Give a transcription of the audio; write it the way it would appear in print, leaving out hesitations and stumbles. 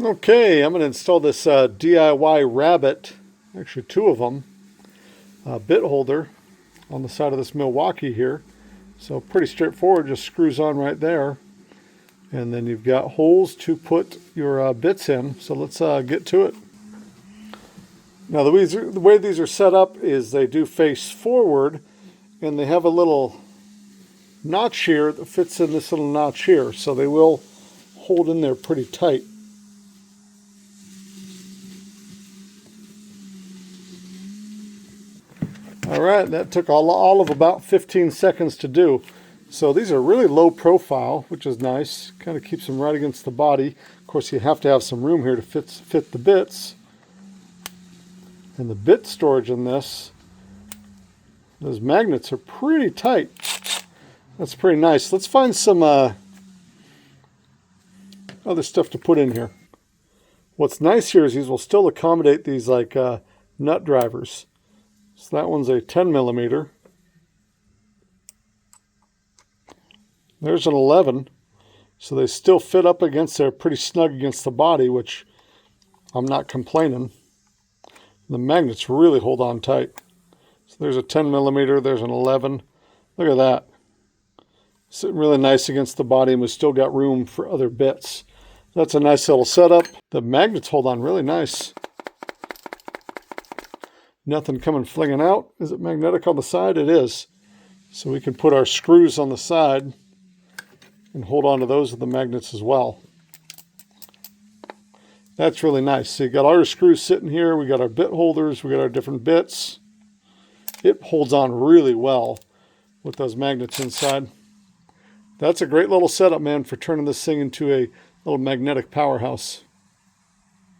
Okay, I'm going to install this DIY Rabbot, actually two of them, bit holder on the side of this Milwaukee here. So pretty straightforward, just screws on right there. And then you've got holes to put your bits in. So let's get to it. Now the way these are set up is they do face forward, and they have a little notch here that fits in this little notch here. So they will hold in there pretty tight. All right, that took all of about 15 seconds to do. So these are really low profile, which is nice. Kind of keeps them right against the body. Of course, you have to have some room here to fit the bits. And the bit storage in this, those magnets are pretty tight. That's pretty nice. Let's find some other stuff to put in here. What's nice here is these will still accommodate these like nut drivers. So that one's a 10 millimeter. There's an 11. So they still fit up against there pretty snug against the body, which I'm not complaining. The magnets really hold on tight. So there's a 10 millimeter, there's an 11. Look at that. Sitting really nice against the body, and we still got room for other bits. That's a nice little setup. The magnets hold on really nice. Nothing coming flinging out. Is it magnetic on the side? It is. So we can put our screws on the side and hold on to those with the magnets as well. That's really nice. So you got all your screws sitting here. We got our bit holders. We got our different bits. It holds on really well with those magnets inside. That's a great little setup, man, for turning this thing into a little magnetic powerhouse.